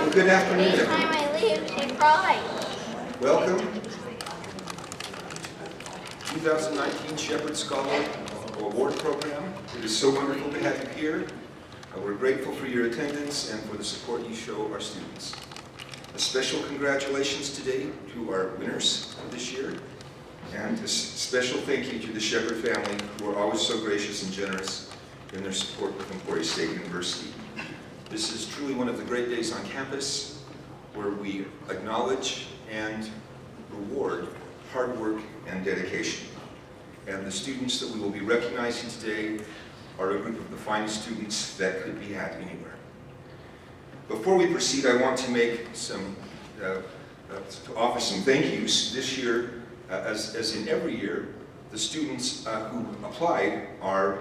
Well, good afternoon. Each time I leave, she cries. Welcome. 2019 Shepherd Scholar Award Program. It is so wonderful to have you here. We're grateful for your attendance and for the support you show our students. A special congratulations today to our winners this year, and a special thank you to the Shepherd family, who are always so gracious and generous in their support with Emporia State University. This is truly one of the great days on campus, where we acknowledge and reward hard work and dedication. And the students that we will be recognizing today are a group of the finest students that could be had anywhere. Before we proceed, I want to make some, to offer some thank yous. This year, as in every year, the students who applied are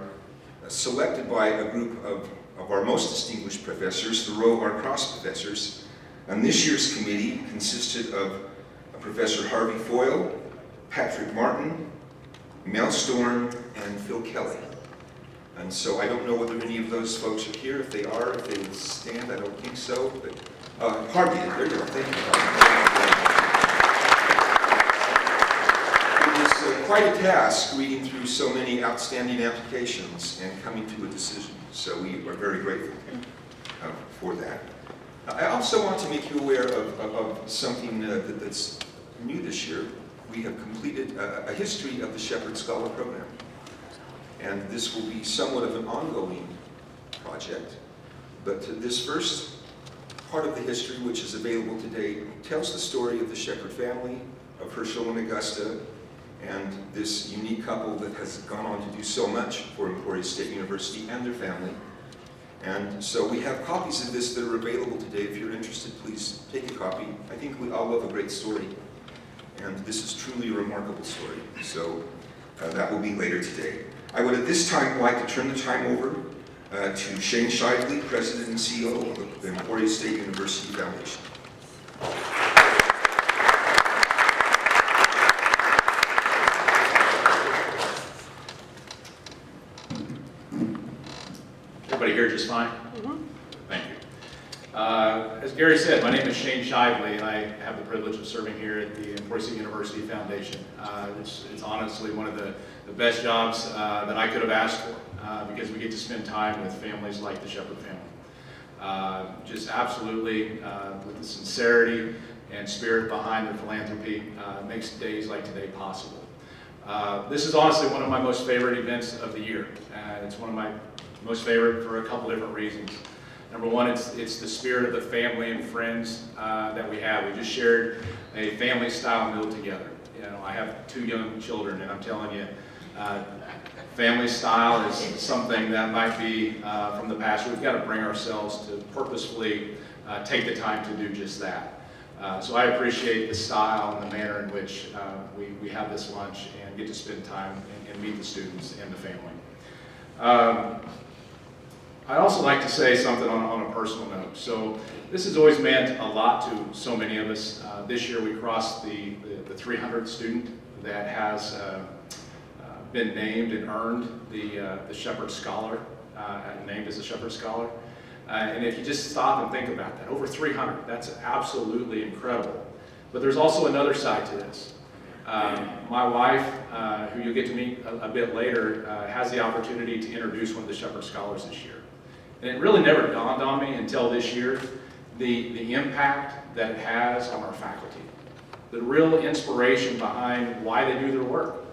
selected by a group of our most distinguished professors, the Roe R. Cross professors. And this year's committee consisted of Professor Harvey Foyle, Patrick Martin, Mel Storm, and Phil Kelly. And so I don't know whether any of those folks are here. If they are, if they would stand, I don't think so. But Harvey, there you go. Thank you, Harvey. It was quite a task reading through so many outstanding applications and coming to a decision. So we are very grateful for that. I also want to make you aware of something that's new this year. We have completed a history of the Shepherd Scholar Program. And this will be somewhat of an ongoing project. But this first part of the history, which is available today, tells the story of the Shepherd family, of Herschel and Augusta, and this unique couple that has gone on to do so much for Emporia State University and their family. And so we have copies of this that are available today. If you're interested, please take a copy. I think we all love a great story. And this is truly a remarkable story. So that will be later today. I would at this time like to turn the time over to Shane Shively, President and CEO of the Emporia State University Foundation. Everybody here just fine? Mm-hmm. Thank you. As Gary said, my name is Shane Shively, and I have the privilege of serving here at the Emporia State University Foundation. It's honestly one of the best jobs that I could have asked for, because we get to spend time with families like the Shepherd family. Just absolutely, with the sincerity and spirit behind their philanthropy, makes days like today possible. This is honestly one of my most favorite events of the year. It's one of my most favorite for a couple different reasons. Number one, it's the spirit of the family and friends that we have. We just shared a family-style meal together. You know, I have 2 young children, and I'm telling you, family style is something that might be from the past. We've got to bring ourselves to purposefully take the time to do just that. So I appreciate the style and the manner in which we have this lunch and get to spend time and meet the students and the family. I'd also like to say something on a personal note. So this has always meant a lot to so many of us. This year we crossed the 300 student that has been named and earned the Shepherd Scholar, named as a Shepherd Scholar. And if you just stop and think about that, over 300, that's absolutely incredible. But there's also another side to this. My wife, who you'll get to meet a bit later, has the opportunity to introduce one of the Shepherd Scholars this year. And it really never dawned on me until this year, the impact that it has on our faculty. The real inspiration behind why they do their work.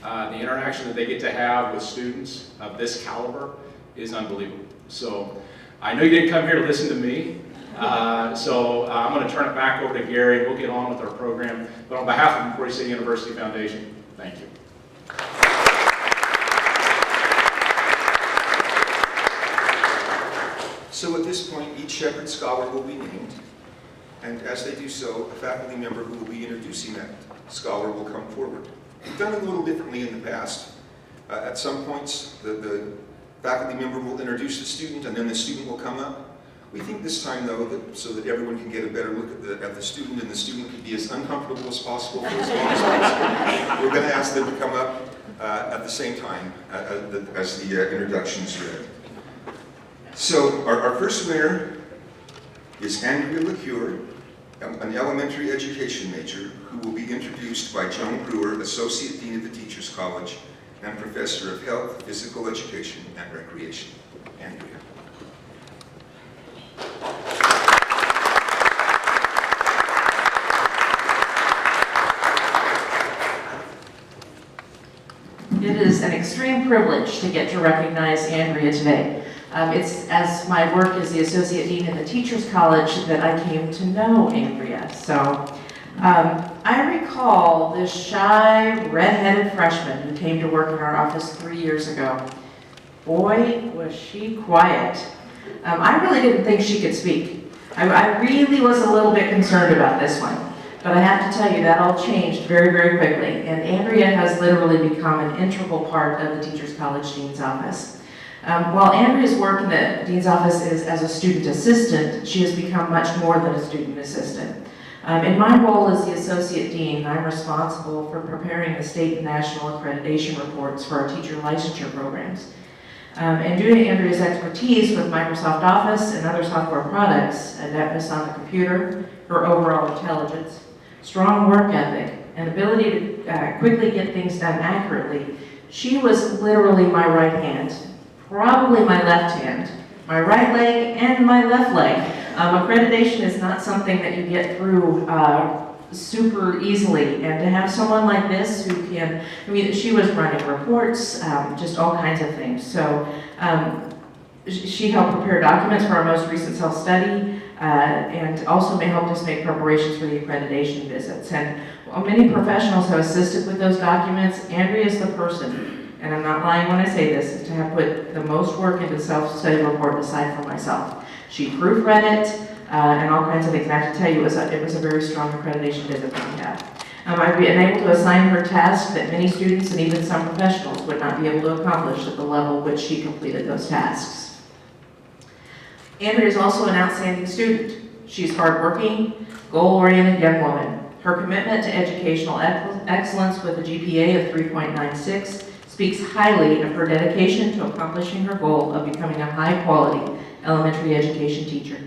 The interaction that they get to have with students of this caliber is unbelievable. So I know you didn't come here to listen to me, so I'm going to turn it back over to Gary. We'll get on with our program. But on behalf of Emporia State University Foundation, thank you. So at this point, each Shepherd Scholar will be named, and as they do so, a faculty member who will be introducing that scholar will come forward. We've done it a little differently in the past. At some points, the faculty member will introduce the student, and then the student will come up. We think this time, though, so that everyone can get a better look at the student, and the student can be as uncomfortable as possible for as long as possible, we're going to ask them to come up at the same time as the introduction is read. So our first winner is Andrea LaCure, an elementary education major, who will be introduced by Joan Brewer, Associate Dean of the Teachers College and Professor of Health, Physical Education, and Recreation. Andrea. It is an extreme privilege to get to recognize Andrea today. It's as my work as the Associate Dean at the Teachers College that I came to know Andrea. So I recall this shy, red-headed freshman who came to work in our office 3 years ago. Boy, was she quiet. I really didn't think she could speak. I really was a little bit concerned about this one. But I have to tell you, that all changed very, very quickly. And Andrea has literally become an integral part of the Teachers College Dean's Office. While Andrea's work in the Dean's Office is as a student assistant, she has become much more than a student assistant. In my role as the Associate Dean, I'm responsible for preparing the state and national accreditation reports for our teacher licensure programs. And due to Andrea's expertise with Microsoft Office and other software products, adeptness on the computer, her overall intelligence, strong work ethic, and ability to quickly get things done accurately, she was literally my right hand, probably my left hand, my right leg, and my left leg. Accreditation is not something that you get through super easily, and to have someone like this who can, I mean, she was running reports, just all kinds of things. So she helped prepare documents for our most recent self-study, and also helped us make preparations for the accreditation visits. And while many professionals have assisted with those documents, Andrea is the person, and I'm not lying when I say this, to have put the most work into the self-study report aside from myself. She proofread it, and all kinds of things. And I have to tell you, it was a very strong accreditation visit that we had. I've been able to assign her tasks that many students and even some professionals would not be able to accomplish at the level which she completed those tasks. Andrea is also an outstanding student. She's hardworking, goal-oriented young woman. Her commitment to educational excellence with a GPA of 3.96 speaks highly of her dedication to accomplishing her goal of becoming a high-quality elementary education teacher.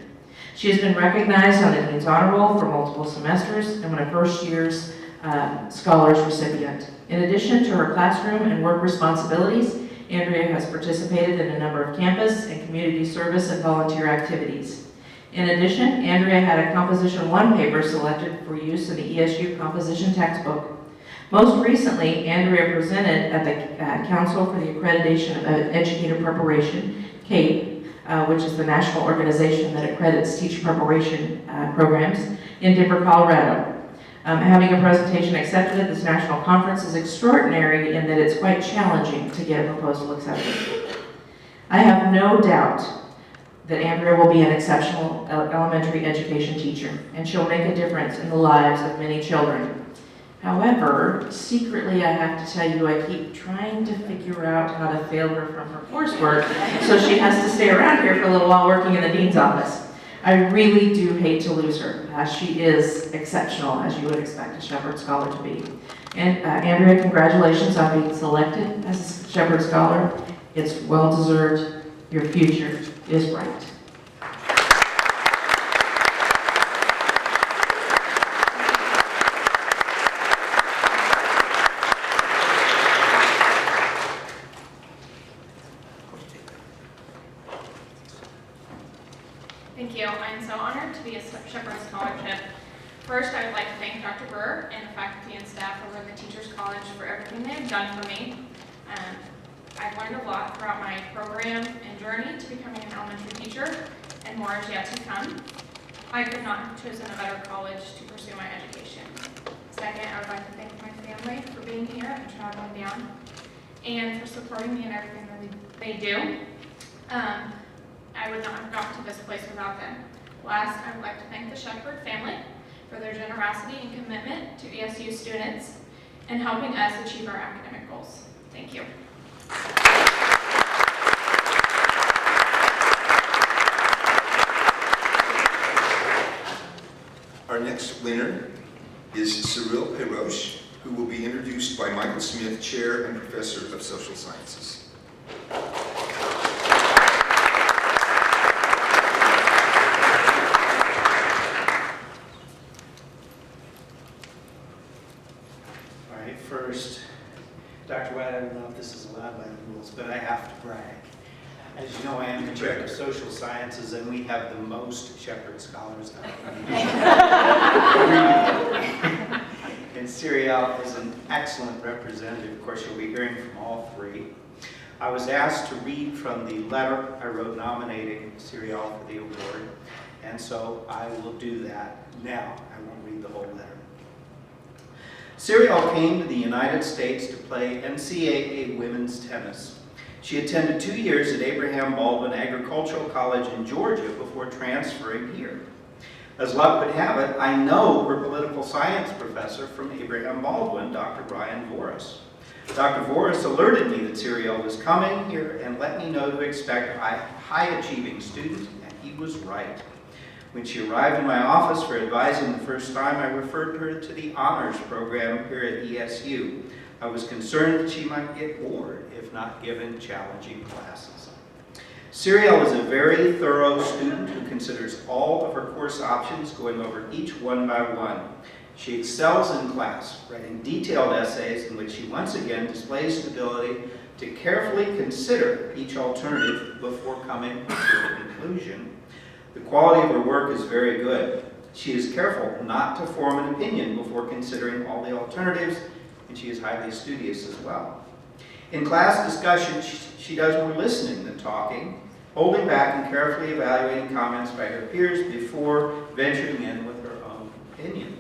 She has been recognized on the Dean's Honor Roll for multiple semesters and was a first year's scholars recipient. In addition to her classroom and work responsibilities, Andrea has participated in a number of campus and community service and volunteer activities. In addition, Andrea had a Composition 1 paper selected for use in the ESU composition textbook. Most recently, Andrea presented at the Council for the Accreditation of Educator Preparation, CAPE, which is the national organization that accredits teacher preparation programs in Denver, Colorado. Having a presentation accepted at this national conference is extraordinary in that it's quite challenging to get a proposal accepted. I have no doubt that Andrea will be an exceptional elementary education teacher, and she'll make a difference in the lives of many children. However, secretly I have to tell you, I keep trying to figure out how to fail her from her coursework, so she has to stay around here for a little while working in the Dean's office. I really do hate to lose her. She is exceptional, as you would expect a Shepherd Scholar to be. And Andrea, congratulations on being selected as a Shepherd Scholar. It's well-deserved. Your future is bright. Thank you. I'm so honored to be a Shepherd Scholarship. First, I would like to thank Dr. Burr and the faculty and staff over at the Teachers College for everything they've done for me. I've learned a lot throughout my program and journey to becoming an elementary teacher, and more is yet to come. I could not have chosen a better college to pursue my education. Second, I would like to thank my family for being here and traveling down, and for supporting me in everything that they do. I would not have gotten to this place without them. Last, I would like to thank the Shepherd family for their generosity and commitment to ESU students and helping us achieve our academic goals. Thank you. Our next winner is Cyril Peroche, who will be introduced by Michael Smith, Chair and Professor of Social Sciences. right, first, Dr. White, I don't know if this is allowed by the rules, but I have to brag. As you know, I am the chair of social sciences, and we have the most Shepherd scholars out there. And Serial is an excellent representative. Of course, you'll be hearing from all three. I was asked to read from the letter I wrote nominating Serial for the award, and so I will do that now. I won't read the whole letter. Serial came to the United States to play NCAA women's tennis. She attended 2 years at Abraham Baldwin Agricultural College in Georgia before transferring here. As luck would have it, I know her political science professor from Abraham Baldwin, Dr. Brian Voris. Dr. Voris alerted me that Serial was coming here and let me know to expect a high-achieving student, and he was right. When she arrived in my office for advising the first time, I referred her to the honors program here at ESU. I was concerned that she might get bored if not given challenging classes. Serial is a very thorough student who considers all of her course options, going over each one by one. She excels in class, writing detailed essays in which she once again displays the ability to carefully consider each alternative before coming to a conclusion. The quality of her work is very good. She is careful not to form an opinion before considering all the alternatives, and she is highly studious as well. In class discussion, she does more listening than talking, holding back and carefully evaluating comments by her peers before venturing in with her own opinion.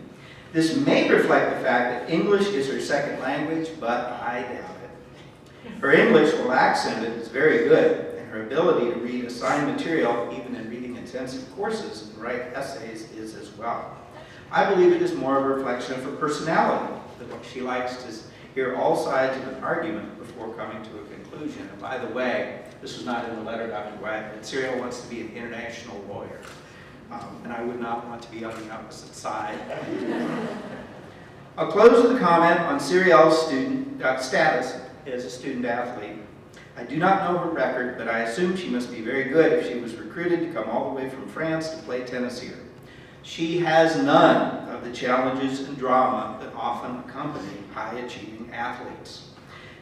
This may reflect the fact that English is her second language, but I doubt it. Her English, while accented, is very good, and her ability to read assigned material, even in reading intensive courses and write essays, is as well. I believe it is more of a reflection of her personality, that she likes to hear all sides of an argument before coming to a conclusion. And by the way, this was not in the letter, Dr. White, but Serial wants to be an international lawyer. And I would not want to be on the opposite side. I'll close with a comment on Serial's status as a student athlete. I do not know her record, but I assume she must be very good if she was recruited to come all the way from France to play tennis here. She has none of the challenges and drama that often accompany high-achieving athletes.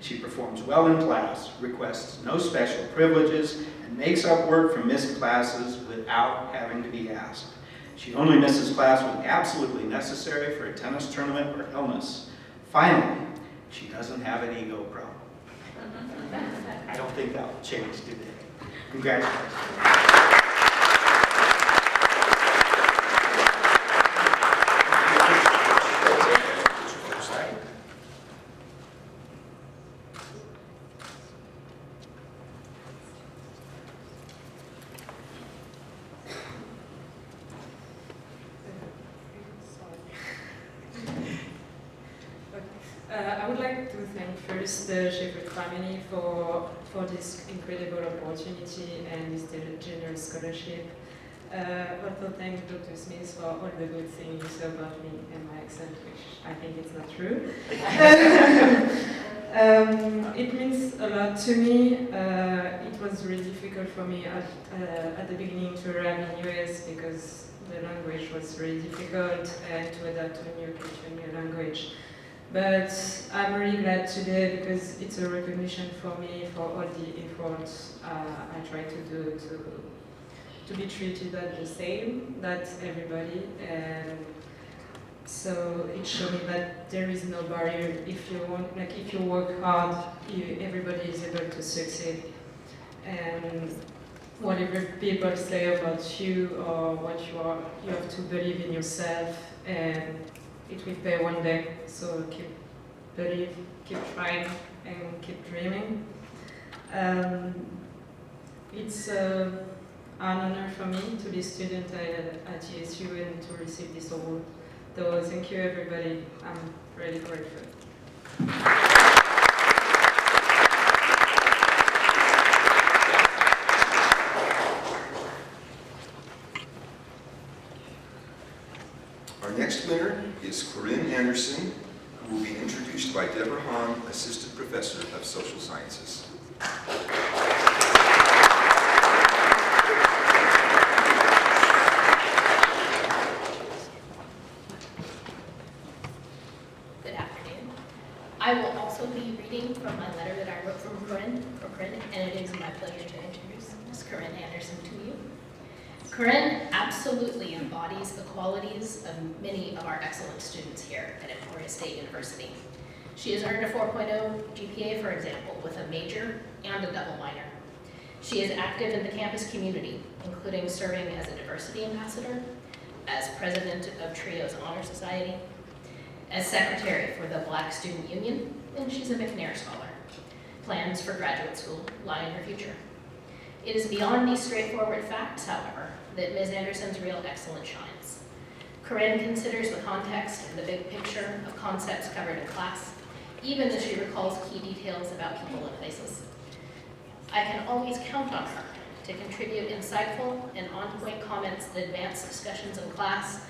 She performs well in class, requests no special privileges, and makes up work for missed classes without having to be asked. She only misses class when absolutely necessary for a tennis tournament or illness. Finally, she doesn't have an ego problem. I don't think that will change today. Congratulations. I would like to thank first Shepherd family for this incredible opportunity and this generous scholarship. Also thank Dr. Smith for all the good things about me and my accent, which I think is not true. It means a lot to me. It was really difficult for me at the beginning to arrive in US because the language was really difficult and to adapt to a new culture, a new language. But I'm really glad today because it's a recognition for me for all the efforts I try to do to be treated as the same, that everybody. And so it showed me that there is no barrier. If you want, like if you work hard, everybody is able to succeed. And whatever people say about you or what you are, you have to believe in yourself, and it will pay one day. So keep believe, keep trying, and keep dreaming. It's an honor for me to be a student at ESU and to receive this award. So thank you everybody. I'm really grateful. Our next winner is Corinne Anderson, who will be introduced by Deborah Hahn, Assistant Professor of Social Sciences. Good afternoon. I will also be reading from my letter that I wrote from Corinne, and it is my pleasure to introduce Ms. Corinne Anderson to you. Corinne absolutely embodies the qualities of many of our excellent students here at Emporia State University. She has earned a 4.0 GPA, for example, with a major and a double minor. She is active in the campus community, including serving as a diversity ambassador, as president of TRIO's Honor Society, as secretary for the Black Student Union, and she's a McNair Scholar. Plans for graduate school lie in her future. It is beyond these straightforward facts, however, that Ms. Anderson's real excellence shines. Corinne considers the context and the big picture of concepts covered in class, even as she recalls key details about people and places. I can always count on her to contribute insightful and on-point comments that advance discussions in class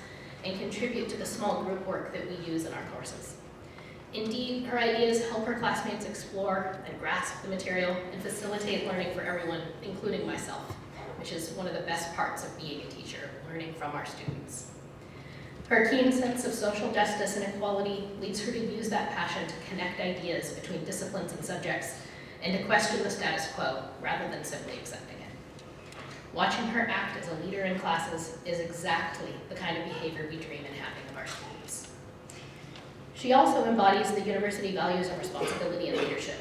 and contribute to the small group work that we use in our courses. Indeed, her ideas help her classmates explore and grasp the material and facilitate learning for everyone, including myself, which is one of the best parts of being a teacher, learning from our students. Her keen sense of social justice and equality leads her to use that passion to connect ideas between disciplines and subjects and to question the status quo rather than simply accepting it. Watching her act as a leader in classes is exactly the kind of behavior we dream in having of our students. She also embodies the university values of responsibility and leadership.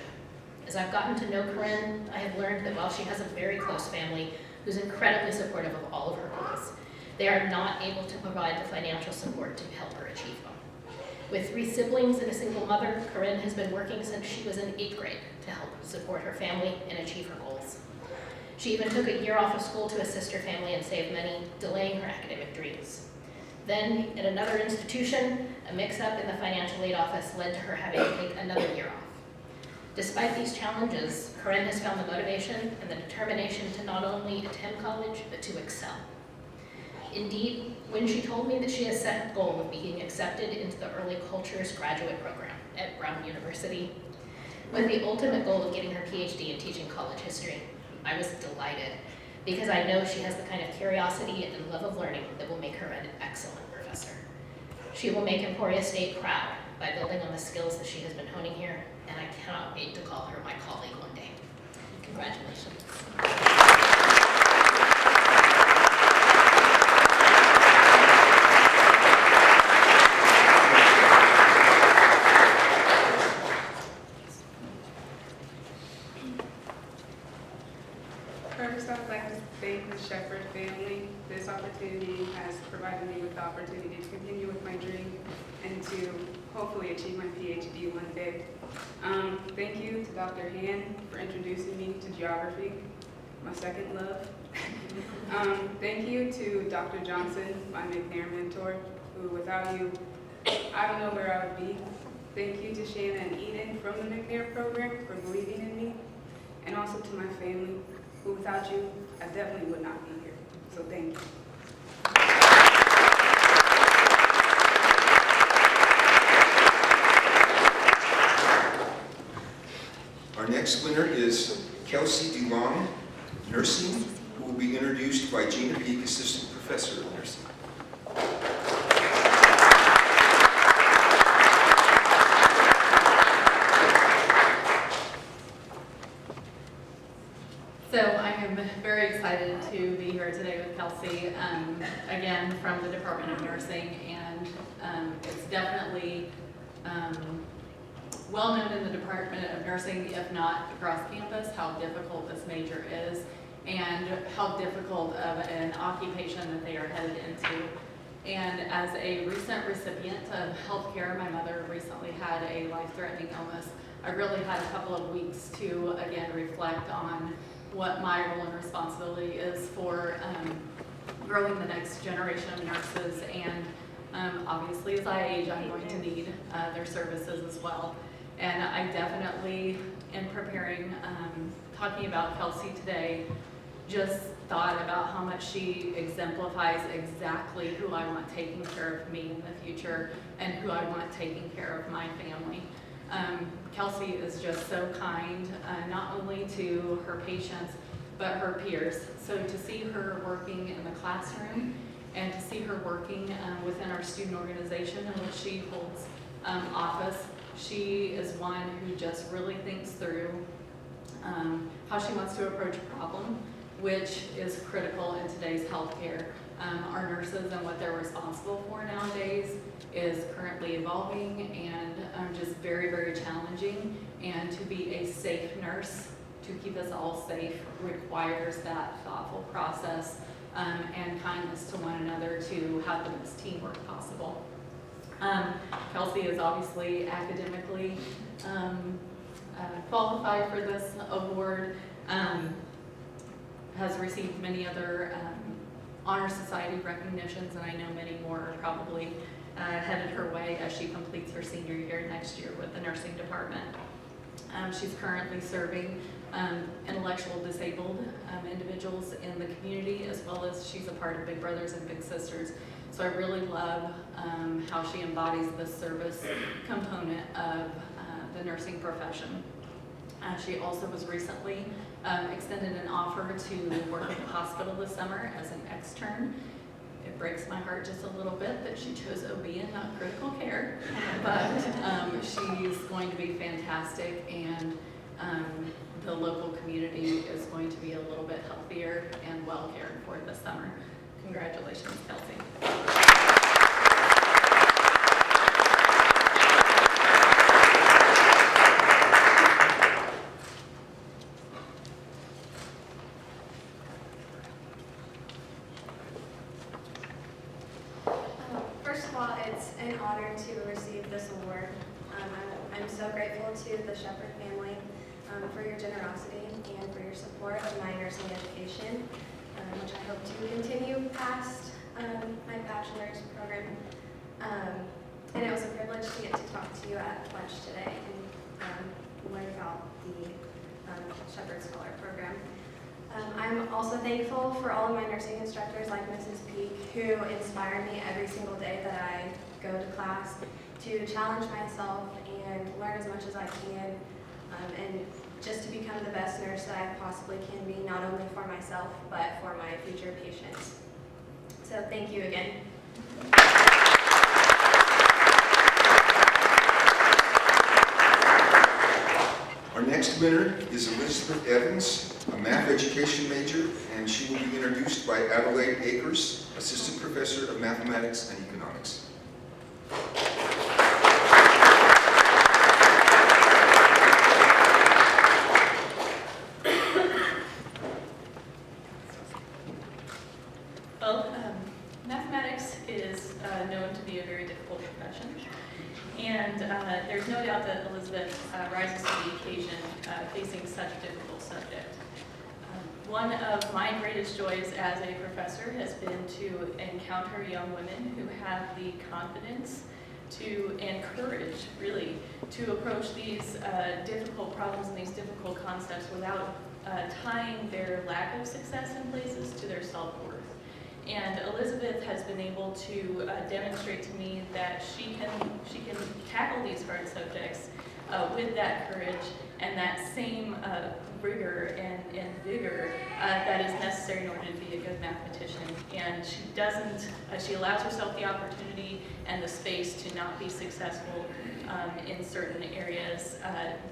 As I've gotten to know Corinne, I have learned that while she has a very close family who's incredibly supportive of all of her goals, they are not able to provide the financial support to help her achieve them. With 3 siblings and a single mother, Corinne has been working since she was in 8th grade to help support her family and achieve her goals. She even took a year off of school to assist her family and save money, delaying her academic dreams. Then, at another institution, a mix-up in the financial aid office led to her having to take another year off. Despite these challenges, Corinne has found the motivation and the determination to not only attend college, but to excel. Indeed, when she told me that she has set a goal of being accepted into the Early Cultures graduate program at Brown University, with the ultimate goal of getting her PhD in teaching college history, I was delighted, because I know she has the kind of curiosity and love of learning that will make her an excellent professor. She will make Emporia State proud by building on the skills that she has been honing here, and I cannot wait to call her my colleague one day. Congratulations. First, I'd like to thank the Shepherd family. This opportunity has provided me with the opportunity to continue with my dream and to hopefully achieve my PhD one day. Thank you to Dr. Han for introducing me to geography, my second love. Thank you to Dr. Johnson, my McNair mentor, who without you, I don't know where I would be. Thank you to Shayna and Eden from the McNair program for believing in me, and also to my family, who without you, I definitely would not be here. So thank you. Our next winner is Kelsey Delong, nursing, who will be introduced by Gina Peak, assistant professor of nursing. So I am very excited to be here today with Kelsey, again from the Department of Nursing, and it's definitely well known in the Department of Nursing, if not across campus, how difficult this major is and how difficult of an occupation that they are headed into. And as a recent recipient of healthcare, my mother recently had a life-threatening illness. I really had a couple of weeks to, again, reflect on what my role and responsibility is for growing the next generation of nurses, and obviously as I age, I'm going to need their services as well. And I definitely, in preparing, talking about Kelsey today, just thought about how much she exemplifies exactly who I want taking care of me in the future and who I want taking care of my family. Kelsey is just so kind, not only to her patients, but her peers. So to see her working in the classroom and to see her working within our student organization in which she holds office She is one who just really thinks through how she wants to approach a problem, which is critical in today's healthcare. Our nurses and what they're responsible for nowadays is currently evolving and just very, very challenging. And to be a safe nurse, to keep us all safe, requires that thoughtful process and kindness to one another to have the best teamwork possible. Kelsey is obviously academically qualified for this award, has received many other Honor Society recognitions, and I know many more are probably headed her way as she completes her senior year next year with the nursing department. She's currently serving intellectual disabled individuals in the community, as well as she's a part of Big Brothers and Big Sisters. So I really love how she embodies the service component of the nursing profession. She also was recently extended an offer to work at the hospital this summer as an extern. It breaks my heart just a little bit that she chose OB and not critical care, but she's going to be fantastic, and the local community is going to be a little bit healthier and well cared for this summer. Congratulations, Kelsey. First of all, it's an honor to receive this award. I'm so grateful to the Shepherd family for your generosity and for your support of my nursing education, which I hope to continue past my bachelor's program. And it was a privilege to get to talk to you at lunch today and learn about the Shepherd Scholar Program. I'm also thankful for all of my nursing instructors like Mrs. Peak, who inspire me every single day that I go to class to challenge myself and learn as much as I can, and just to become the best nurse that I possibly can be, not only for myself, but for my future patients. So thank you again. Our next winner is Elizabeth Evans, a math education major, and she will be introduced by Adelaide Akers, Assistant Professor of Mathematics and Economics. Well, mathematics is known to be a very difficult profession, and there's no doubt that Elizabeth rises to the occasion facing such a difficult subject. One of my greatest joys as a professor has been to encounter young women who have the confidence to and courage, really, to approach these difficult problems and these difficult concepts without tying their lack of success in places to their self-worth. And Elizabeth has been able to demonstrate to me that she can tackle these hard subjects with that courage and that same rigor and vigor that is necessary in order to be a good mathematician. And she allows herself the opportunity and the space to not be successful in certain areas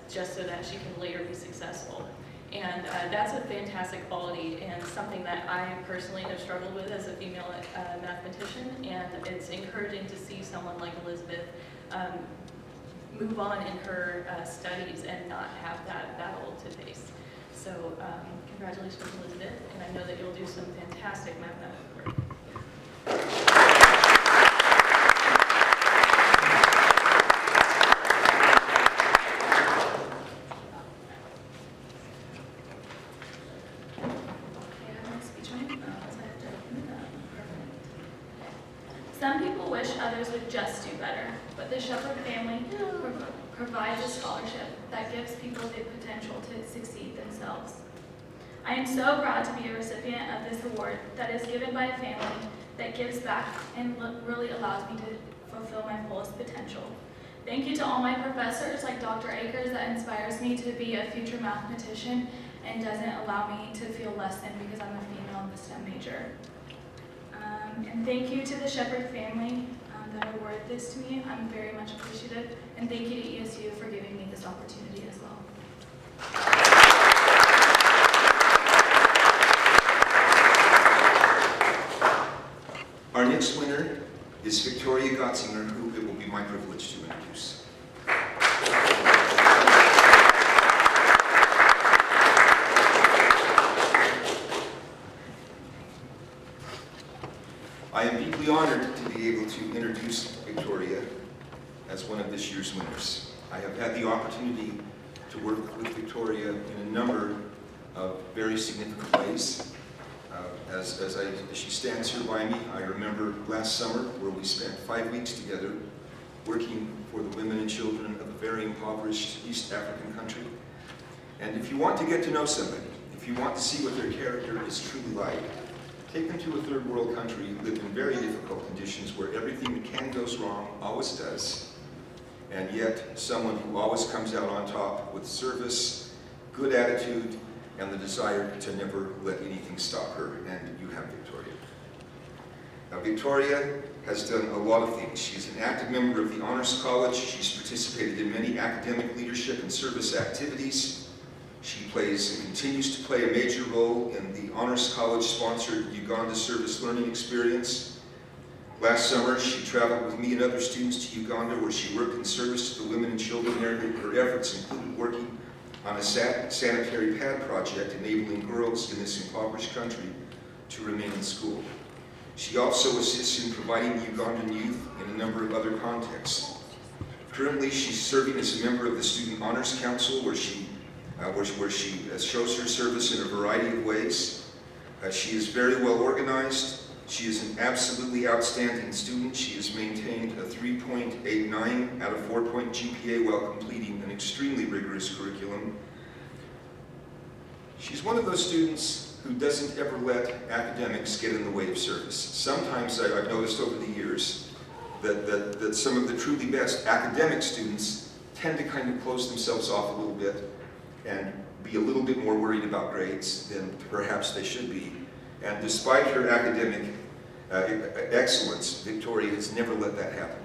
just so that she can later be successful. And that's a fantastic quality and something that I personally have struggled with as a female mathematician, and it's encouraging to see someone like Elizabeth move on in her studies and not have that battle to face. So congratulations, Elizabeth, and I know that you'll do some fantastic mathematical work. Some people wish others would just do better, but the Shepherd family provides a scholarship that gives people the potential to succeed themselves. I am so proud to be a recipient of this award that is given by a family that gives back and really allows me to fulfill my fullest potential. Thank you to all my professors like Dr. Akers that inspires me to be a future mathematician and doesn't allow me to feel less than because I'm a female in the STEM major. And thank you to the Shepherd family that awarded this to me. I'm very much appreciative, And thank you to ESU for giving me this opportunity as well. Our next winner is Victoria Gotzinger, who it will be my privilege to introduce. I am deeply honored to be able to introduce Victoria as one of this year's winners. I have had the opportunity to work with Victoria in a number of very significant ways. As she stands here by me, I remember last summer where we spent 5 weeks together working for the women and children of a very impoverished East African country. And if you want to get to know somebody, if you want to see what their character is truly like, take them to a third world country who live in very difficult conditions where everything that can goes wrong always does, and yet someone who always comes out on top with service, good attitude, and the desire to never let anything stop her, and you have Victoria. Now, Victoria has done a lot of things. She's an active member of the Honors College. She's participated in many academic leadership and service activities. She plays and continues to play a major role in the Honors College-sponsored Uganda Service Learning Experience. Last summer, she traveled with me and other students to Uganda, where she worked in service to the women and children there. Her efforts included working on a sanitary pad project enabling girls in this impoverished country to remain in school. She also assists in providing Ugandan youth in a number of other contexts. Currently, she's serving as a member of the Student Honors Council, where she shows her service in a variety of ways. She is very well organized. She is an absolutely outstanding student. She has maintained a 3.89 out of 4-point GPA while completing an extremely rigorous curriculum. She's one of those students who doesn't ever let academics get in the way of service. Sometimes I've noticed over the years that some of the truly best academic students tend to kind of close themselves off a little bit and be a little bit more worried about grades than perhaps they should be. And despite her academic excellence, Victoria has never let that happen.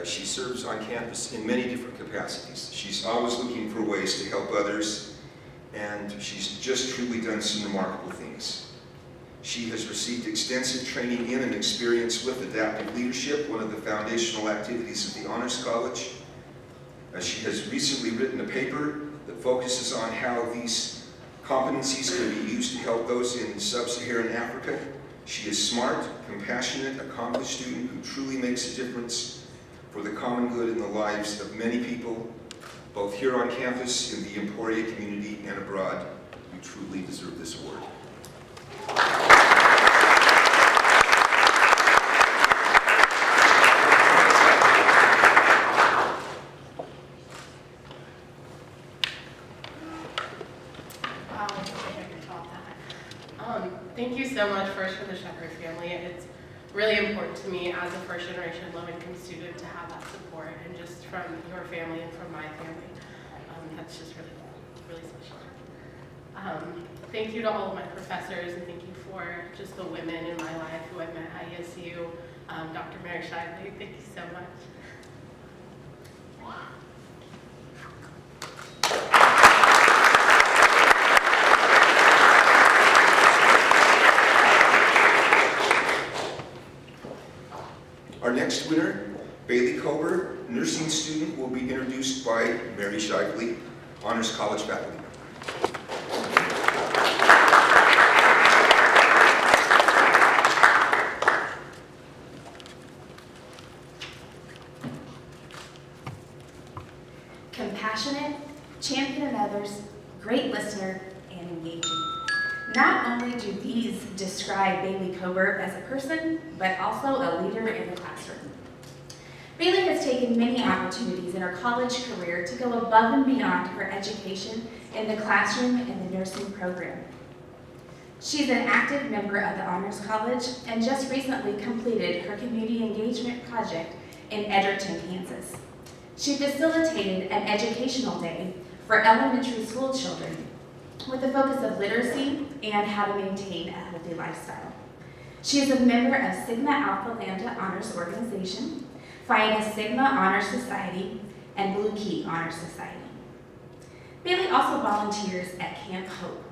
She serves on campus in many different capacities. She's always looking for ways to help others, and she's just truly done some remarkable things. She has received extensive training in and experience with adaptive leadership, one of the foundational activities of the Honors College. She has recently written a paper that focuses on how these competencies can be used to help those in sub-Saharan Africa. She is smart, compassionate, accomplished student who truly makes a difference for the common good in the lives of many people, both here on campus, in the Emporia community, and abroad. You truly deserve this award. Thank you so much first for the Shepherd family. It's really important to me as a first-generation low-income student to have that support, and just from your family and from my family. That's just really, really special. Thank you to all of my professors, and thank you for just the women in my life who I've met at ESU. Dr. Mary Shively, thank you so much. Our next winner, Bailey Kober, nursing student, will be introduced by Mary Shively, Honors College faculty. Compassionate, champion of others, great listener, and engaging. Not only do these describe Bailey Kober as a person, but also a leader in the classroom. Bailey has taken many opportunities in her college career to go above and beyond her education in the classroom and the nursing program. She's an active member of the Honors College and just recently completed her community engagement project in Edgerton, Kansas. She facilitated an educational day for elementary school children with a focus of literacy and how to maintain a healthy lifestyle. She is a member of Sigma Alpha Lambda Honors Organization, Phi Sigma Honor Society, and Blue Key Honor Society. Bailey also volunteers at Camp Hope,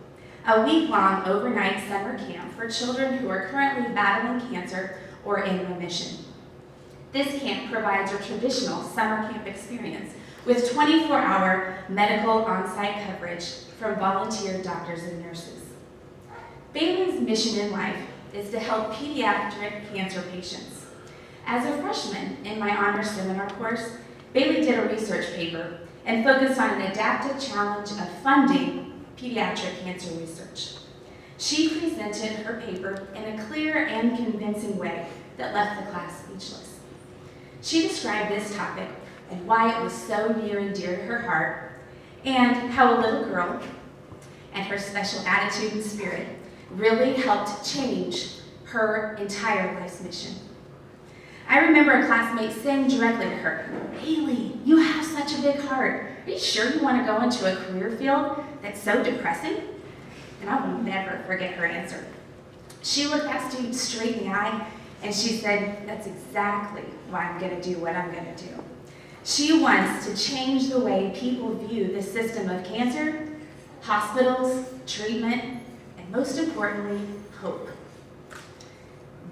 a week-long overnight summer camp for children who are currently battling cancer or in remission. This camp provides a traditional summer camp experience with 24-hour medical on-site coverage from volunteer doctors and nurses. Bailey's mission in life is to help pediatric cancer patients. As a freshman in my honors seminar course, Bailey did a research paper and focused on an adaptive challenge of funding pediatric cancer research. She presented her paper in a clear and convincing way that left the class speechless. She described this topic and why it was so near and dear to her heart, and how a little girl and her special attitude and spirit really helped change her entire life's mission. I remember a classmate saying directly to her, "Bailey, you have such a big heart. Are you sure you want to go into a career field that's so depressing?" And I will never forget her answer. She looked that student straight in the eye and she said, "That's exactly why I'm going to do what I'm going to do." She wants to change the way people view the system of cancer, hospitals, treatment, and most importantly, hope.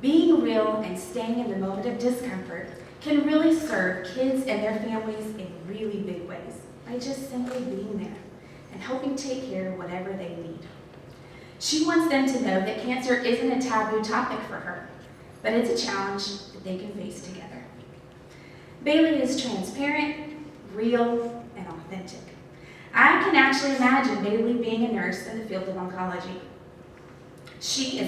Being real and staying in the moment of discomfort can really serve kids and their families in really big ways by just simply being there and helping take care of whatever they need. She wants them to know that cancer isn't a taboo topic for her, but it's a challenge that they can face together. Bailey is transparent, real, and authentic. I can actually imagine Bailey being a nurse in the field of oncology. She's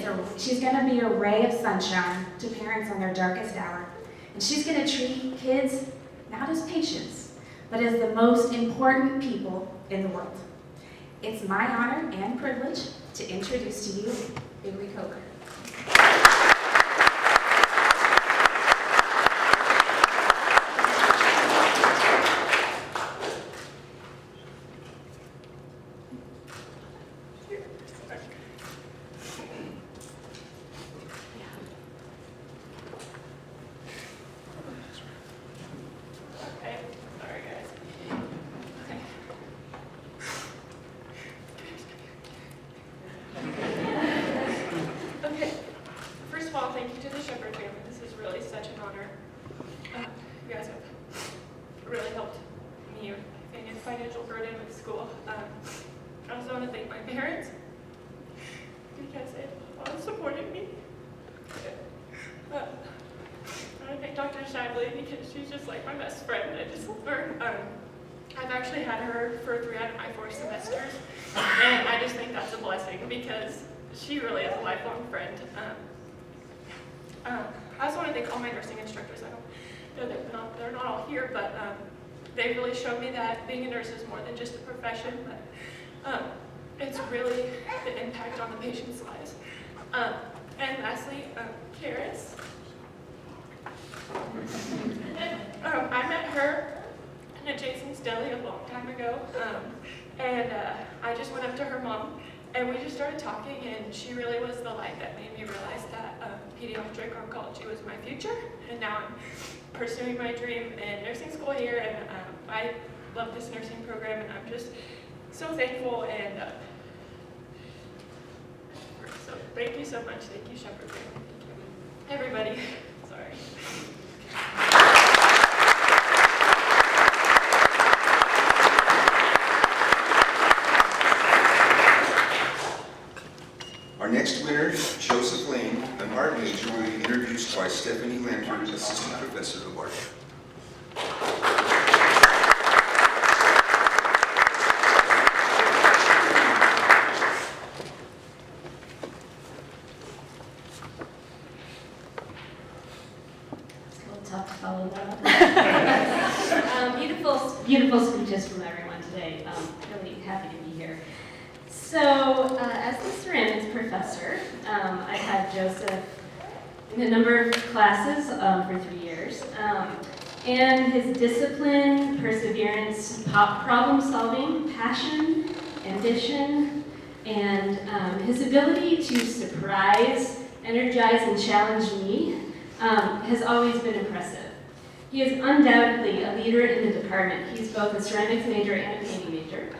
going to be a ray of sunshine to parents on their darkest hour, and she's going to treat kids not as patients, but as the most important people in the world. It's my honor and privilege to introduce to you Bailey Coker. financial burden with school. I also want to thank my parents because they've always supported me. I want to thank Dr. Shively because she's just like my best friend. I just love her. I've actually had her for 3 out of my 4 semesters, and I just think that's a blessing because she really is a lifelong friend. I also want to thank all my nursing instructors. I know they're not all here, but they really showed me that being a nurse is more than just a profession, but it's really the impact on the patient's lives. And lastly, Carissa. I met her at Jason's Deli a long time ago, and I just went up to her mom, and we just started talking, and she really was the light that made me realize that pediatric oncology was my future, and now I'm pursuing my dream in nursing school here, and I love this nursing program, and I'm just so thankful, and so thank you so much. Thank you, Shepherd family. Thank you. Everybody. Sorry. Our next winner, Joseph Lane, an art major, will be introduced by Stephanie Lantern, Assistant Professor of Art. It's a little tough to follow that up. Beautiful speeches from everyone today. Really happy to be here. So, as the ceramics professor, I had Joseph in a number of classes for 3 years. And his discipline, perseverance, problem solving, passion, ambition, and his ability to surprise, energize, and challenge me has always been impressive. He is undoubtedly a leader in the department. He's both a ceramics major and a painting major.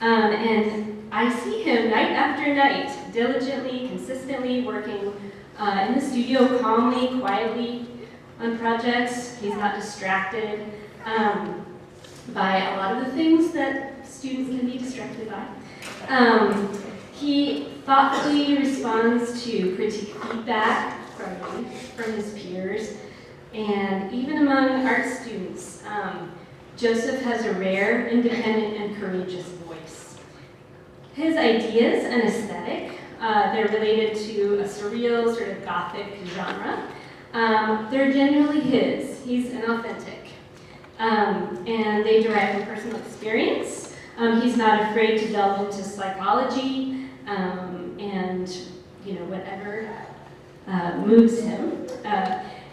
And I see him night after night, diligently, consistently working in the studio, calmly, quietly on projects. He's not distracted by a lot of the things that students can be distracted by. He thoughtfully responds to critique feedback from his peers, and even among art students, Joseph has a rare, independent, and courageous voice. His ideas and aesthetic, they're related to a surreal, sort of gothic genre. They're genuinely his. He's an authentic. And they derive from personal experience. He's not afraid to delve into psychology and whatever moves him.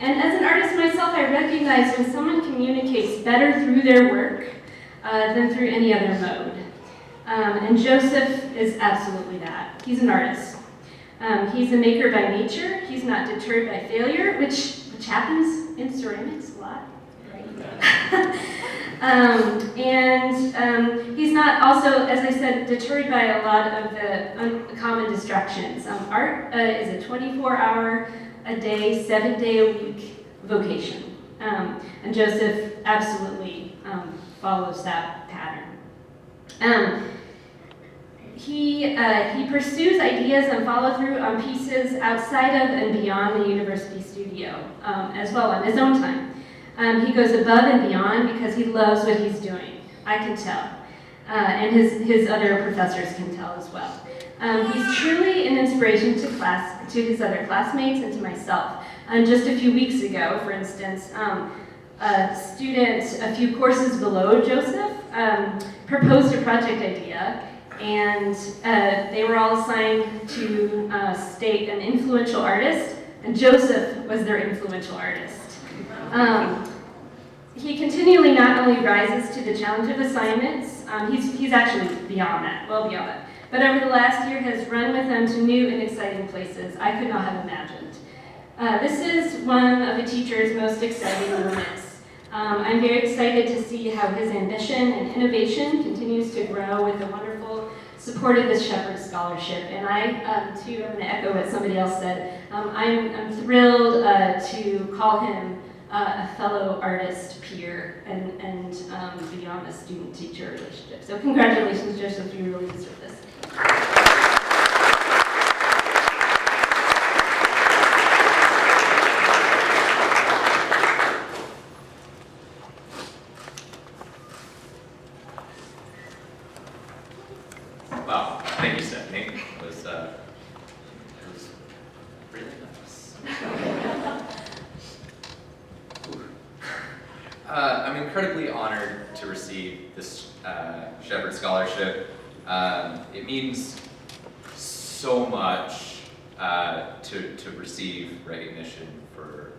And as an artist myself, I recognize when someone communicates better through their work than through any other mode. And Joseph is absolutely that. He's an artist. He's a maker by nature. He's not deterred by failure, which happens in ceramics a lot, right? And he's not also, as I said, deterred by a lot of the common distractions. Art is a 24-hour-a-day, 7-day-a-week vocation. And Joseph absolutely follows that pattern. He pursues ideas and follow through on pieces outside of and beyond the university studio as well on his own time. He goes above and beyond because he loves what he's doing. I can tell. And his other professors can tell as well. He's truly an inspiration to his other classmates and to myself. Just a few weeks ago, for instance, a student a few courses below Joseph proposed a project idea, and they were all assigned to state an influential artist, and Joseph was their influential artist. He continually not only rises to the challenge of assignments, he's actually beyond that, well beyond that, but over the last year has run with them to new and exciting places I could not have imagined. This is one of a teacher's most exciting moments. I'm very excited to see how his ambition and innovation continues to grow with the wonderful support of this Shepherd Scholarship. And I, too, I'm going to echo what somebody else said. I'm thrilled to call him a fellow artist peer and beyond the student-teacher relationship. So congratulations, Joseph, you really deserve this. Wow, thank you, Stephanie. It was really nice. I'm incredibly honored to receive this Shepherd Scholarship. It means so much to receive recognition for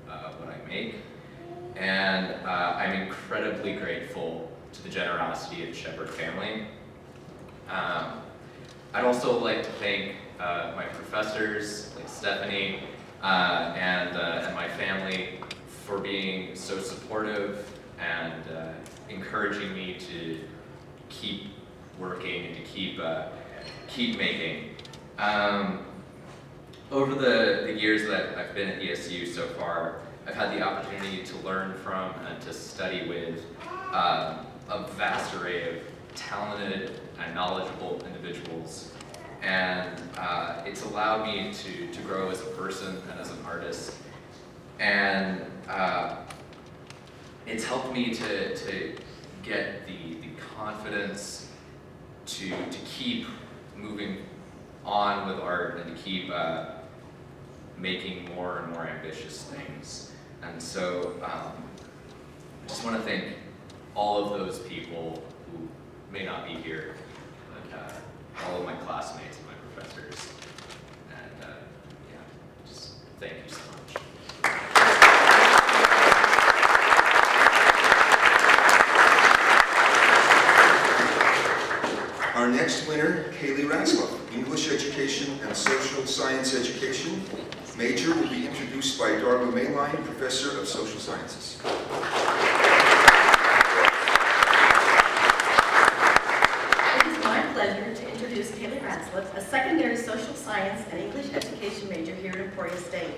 what I make, and I'm incredibly grateful to the generosity of Shepherd family. I'd also like to thank my professors, like Stephanie, and my family for being so supportive and encouraging me to keep working and to keep making. Over the years that I've been at ESU so far, I've had the opportunity to learn from and to study with a vast array of talented and knowledgeable individuals, and it's allowed me to grow as a person and as an artist, and it's helped me to get the confidence to keep moving on with art and to keep making more and more ambitious things. And so I just want to thank all of those people who may not be here, but all of my classmates and my professors. And yeah, just thank you so much. Our next winner, Kaylee Ratzlaff, English Education and Social Science Education. Major will be introduced by Darla Mayline, Professor of Social Sciences. It is my pleasure to introduce Kaylee Ratzlaff, a secondary social science and English education major here at Emporia State.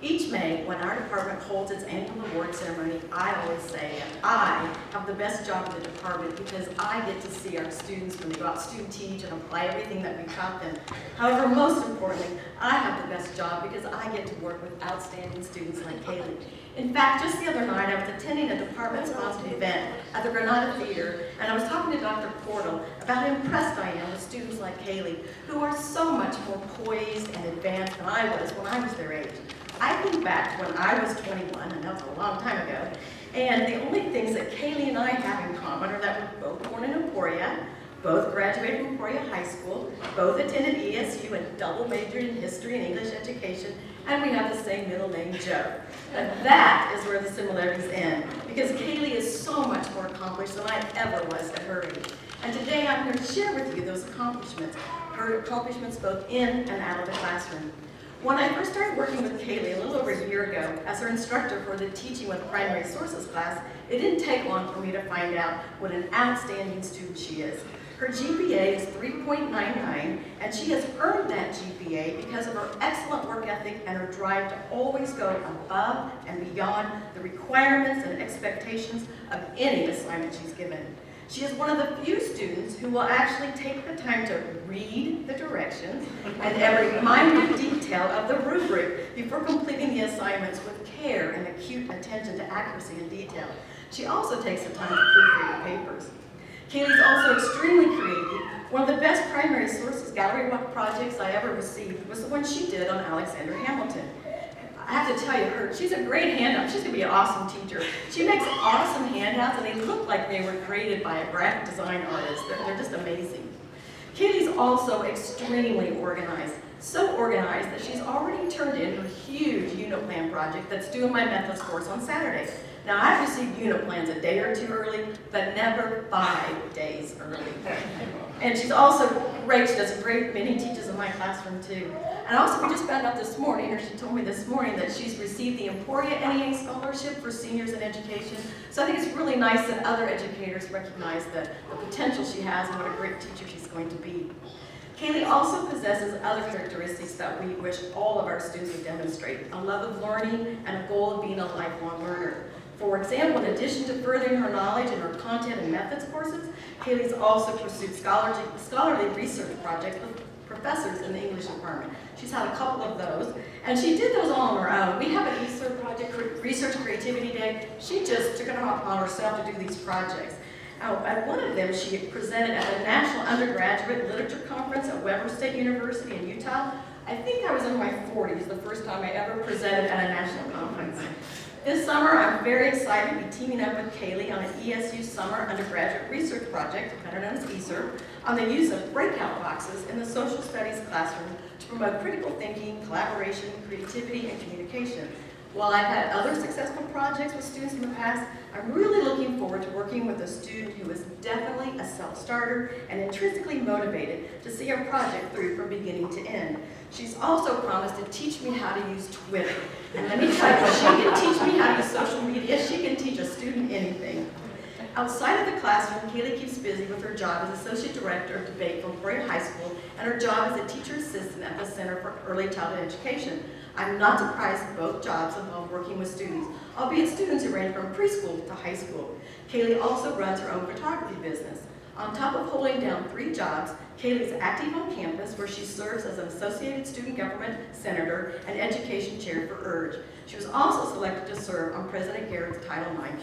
Each May, when our department holds its annual award ceremony, I always say I have the best job in the department because I get to see our students when they go out student teach and apply everything that we taught them. However, most importantly, I have the best job because I get to work with outstanding students like Kaylee. In fact, just the other night, I was attending a department-sponsored event at the Granada Theater, and I was talking to Dr. Portal about how impressed I am with students like Kaylee, who are so much more poised and advanced than I was when I was their age. I think back to when I was 21, and that was a long time ago, and the only things that Kaylee and I have in common are that we're both born in Emporia, both graduated from Emporia High School, both attended ESU and double majored in history and English education, and we have the same middle name, Joe. And that is where the similarities end, because Kaylee is so much more accomplished than I ever was at her age. And today I'm here to share with you those accomplishments, her accomplishments both in and out of the classroom. When I first started working with Kaylee a little over a year ago as her instructor for the Teaching with Primary Sources class, it didn't take long for me to find out what an outstanding student she is. Her GPA is 3.99, and she has earned that GPA because of her excellent work ethic and her drive to always go above and beyond the requirements and expectations of any assignment she's given. She is one of the few students who will actually take the time to read the directions and every minute detail of the rubric before completing the assignments with care and acute attention to accuracy and detail. She also takes the time to proofread the papers. Kaylee's also extremely creative. One of the best primary sources gallery walk projects I ever received was the one she did on Alexander Hamilton. I have to tell you, she's a great handout. She's gonna be an awesome teacher. She makes awesome handouts and they look like they were created by a graphic design artist. They're just amazing. Kaylee's also extremely organized. So organized that she's already turned in her huge unit plan project that's due in my methods course on Saturday. Now, I've received unit plans a day or two early, but never 5 days early. And she's also great. She does a great many teaches in my classroom, too. And also, we just found out this morning, or she told me this morning, that she's received the Emporia NEA Scholarship for Seniors in Education. So I think it's really nice that other educators recognize the potential she has and what a great teacher she's going to be. Kaylee also possesses other characteristics that we wish all of our students would demonstrate: a love of learning and a goal of being a lifelong learner. For example, in addition to furthering her knowledge in her content and methods courses, Kaylee's also pursued scholarly research projects with professors in the English department. She's had a couple of those, and she did those all on her own. We have an ESER project, Research Creativity Day. She just took it upon herself to do these projects. At one of them, she presented at the National Undergraduate Literature Conference at Weber State University in Utah. I think I was in my 40s the first time I ever presented at a national conference. This summer, I'm very excited to be teaming up with Kaylee on an ESU Summer Undergraduate Research Project, better known as ESER, on the use of breakout boxes in the social studies classroom to promote critical thinking, collaboration, creativity, and communication. While I've had other successful projects with students in the past, I'm really looking forward to working with a student who is definitely a self-starter and intrinsically motivated to see our project through from beginning to end. She's also promised to teach me how to use Twitter. And let me tell you, she can teach me how to use social media. She can teach a student anything. Outside of the classroom, Kaylee keeps busy with her job as Associate Director of Debate for Emporia High School and her job as a teacher assistant at the Center for Early Childhood Education. I'm not surprised that both jobs involve working with students, albeit students who range from preschool to high school. Kaylee also runs her own photography business. On top of holding down 3 jobs, Kaylee is active on campus where she serves as an Associated Student Government Senator and Education Chair for URGE. She was also selected to serve on President Garrett's Title IX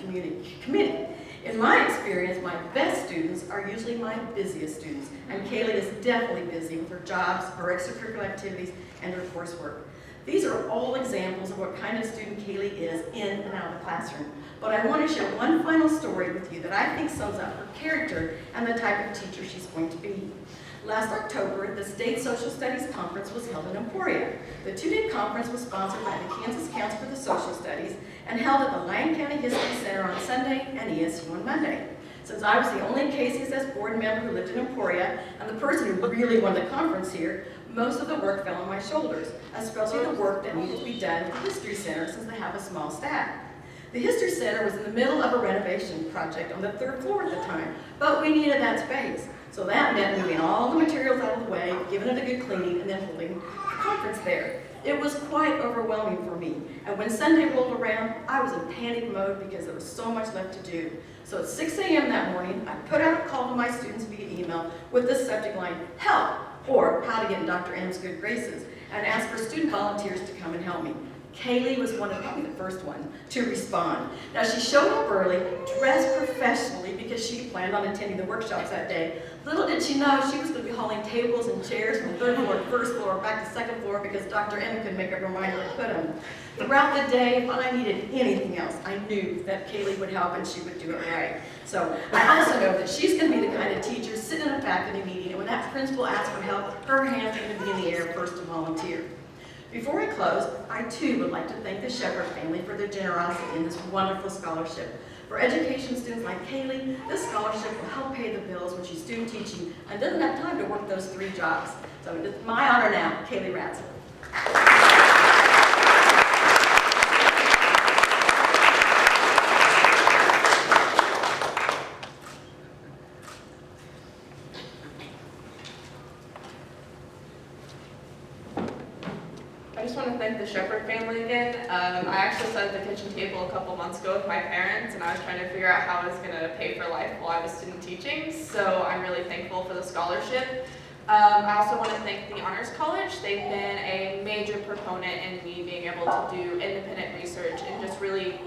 Committee. In my experience, my best students are usually my busiest students, and Kaylee is definitely busy with her jobs, her extracurricular activities, and her coursework. These are all examples of what kind of student Kaylee is in and out of the classroom. But I want to share one final story with you that I think sums up her character and the type of teacher she's going to be. Last October, the State Social Studies Conference was held in Emporia. The 2-day conference was sponsored by the Kansas Council for the Social Studies and held at the Lyon County History Center on Sunday and ESU on Monday. Since I was the only KCSS board member who lived in Emporia and the person who really won the conference here, most of the work fell on my shoulders, especially the work that needed to be done at the History Center since they have a small staff. The History Center was in the middle of a renovation project on the 3rd floor at the time, but we needed that space. So that meant moving all the materials out of the way, giving it a good cleaning, and then holding the conference there. It was quite overwhelming for me, and when Sunday rolled around, I was in panic mode because there was so much left to do. So at 6 a.m. that morning, I put out a call to my students via email with the subject line, "Help," or "How to get in Dr. M's good graces," and asked for student volunteers to come and help me. Kaylee was probably the first one to respond. Now she showed up early, dressed professionally because she planned on attending the workshops that day. Little did she know she was going to be hauling tables and chairs from 3rd floor to 1st floor back to 2nd floor because Dr. M couldn't make up her mind where to put them. Throughout the day, if I needed anything else, I knew that Kaylee would help and she would do it right. So I also know that she's going to be the kind of teacher sitting in a faculty meeting, and when that principal asks for help, her hand's going to be in the air first to volunteer. Before I close, I too would like to thank the Shepherd family for their generosity in this wonderful scholarship. For education students like Kaylee, this scholarship will help pay the bills when she's doing teaching and doesn't have time to work those 3 jobs. So it's my honor now, Kaylee Ratzler. I just want to thank the Shepherd family again. I actually sat at the kitchen table a couple months ago with my parents, and I was trying to figure out how I was going to pay for life while I was student teaching, so I'm really thankful for the scholarship. I also want to thank the Honors College. They've been a major proponent in me being able to do independent research and just really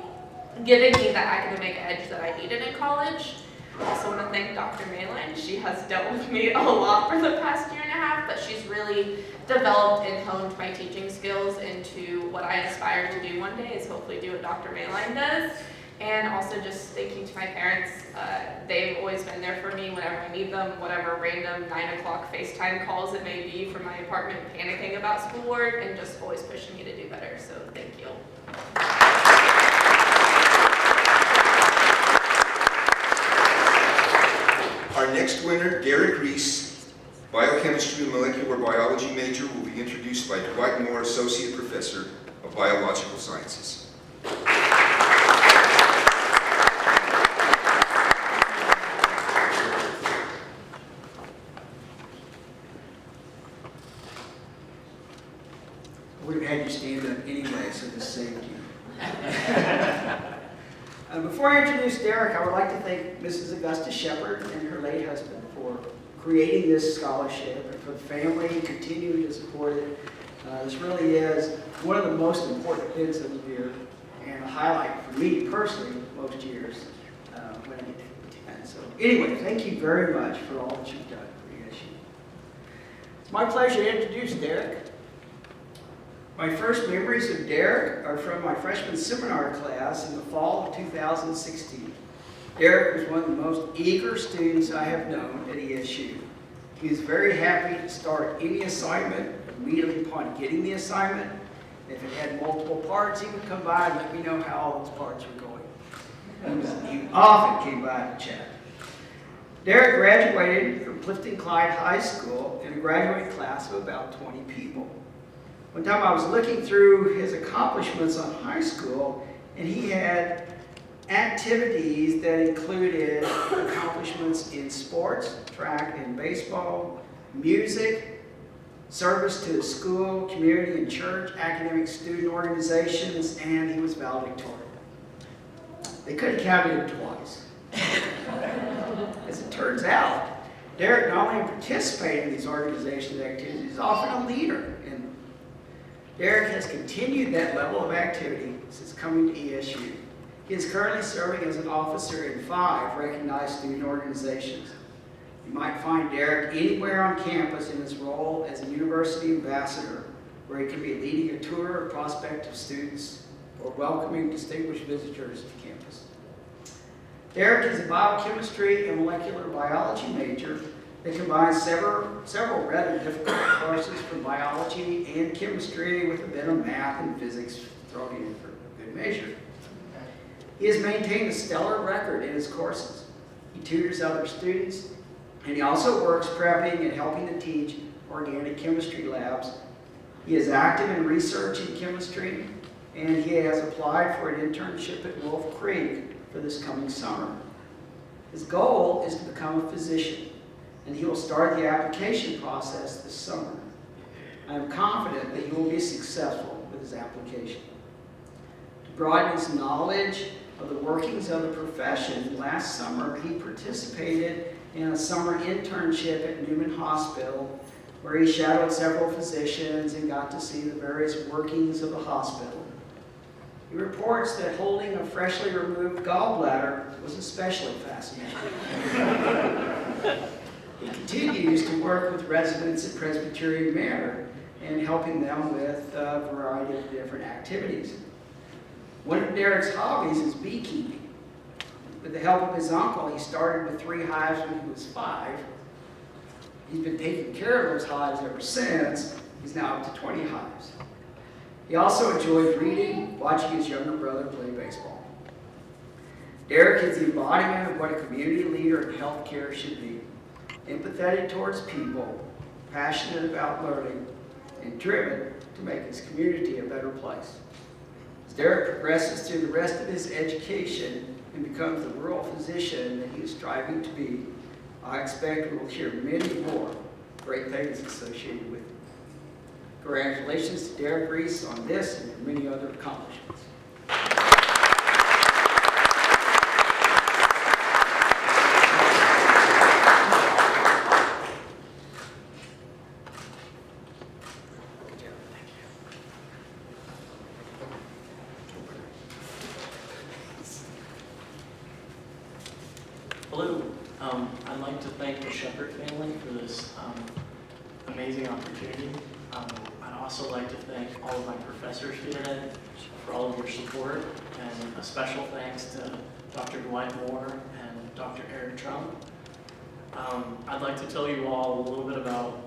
giving me that academic edge that I needed in college. I also want to thank Dr. Malin. She has dealt with me a lot for the past year and a half, but she's really developed and honed my teaching skills into what I aspire to do one day, is hopefully do what Dr. Malin does. And also just thanking to my parents. They've always been there for me whenever I need them, whatever random 9 o'clock FaceTime calls it may be from my apartment panicking about schoolwork, and just always pushing me to do better, so thank you. Our next winner, Derek Reese, biochemistry and molecular biology major, will be introduced by Dwight Moore, Associate Professor of Biological Sciences. I would have had you stand up anyway, so this saved you. Before I introduce Derek, I would like to thank Mrs. Augusta Shepherd and her late husband for creating this scholarship, and for the family continuing to support it. This really is one of the most important events of the year, and a highlight for me personally most years when I get to attend. So anyway, thank you very much for all that you've done for ESU. It's my pleasure to introduce Derek. My first memories of Derek are from my freshman seminar class in the fall of 2016. Derek was one of the most eager students I have known at ESU. He was very happy to start any assignment immediately upon getting the assignment. If it had multiple parts, he would come by and let me know how all those parts were going. He often came by to chat. Derek graduated from Clifton Clyde High School in a graduating class of about 20 people. One time I was looking through his accomplishments on high school, and he had activities that included accomplishments in sports, track and baseball, music, service to the school, community and church, academic student organizations, and he was valedictorian. They could have counted him twice. As it turns out, Derek not only participated in these organizations' activities, he's often a leader. And Derek has continued that level of activity since coming to ESU. He is currently serving as an officer in 5 recognized student organizations. You might find Derek anywhere on campus in his role as a university ambassador, where he can be leading a tour of prospective students or welcoming distinguished visitors to campus. Derek is a biochemistry and molecular biology major that combines several rather difficult courses from biology and chemistry with a bit of math and physics thrown in for good measure. He has maintained a stellar record in his courses. He tutors other students, and he also works prepping and helping to teach organic chemistry labs. He is active in research in chemistry, and he has applied for an internship at Wolf Creek for this coming summer. His goal is to become a physician, and he will start the application process this summer. I am confident that he will be successful with his application. To broaden his knowledge of the workings of the profession, last summer he participated in a summer internship at Newman Hospital, where he shadowed several physicians and got to see the various workings of the hospital. He reports that holding a freshly removed gallbladder was especially fascinating. He continues to work with residents at Presbyterian Manor and helping them with a variety of different activities. One of Derek's hobbies is beekeeping. With the help of his uncle, he started with 3 hives when he was 5. He's been taking care of those hives ever since. He's now up to 20 hives. He also enjoys reading, watching his younger brother play baseball. Derek is the embodiment of what a community leader in healthcare should be. Empathetic towards people, passionate about learning, and driven to make his community a better place. As Derek progresses through the rest of his education and becomes the rural physician that he is striving to be, I expect we will hear many more great things associated with him. Congratulations to Derek Reese on this and many other accomplishments. Hello. I'd like to thank the Shepherd family for this amazing opportunity. I'd also like to thank all of my professors here today for all of your support, and a special thanks to Dr. Dwight Moore and Dr. Eric Trump. I'd like to tell you all a little bit about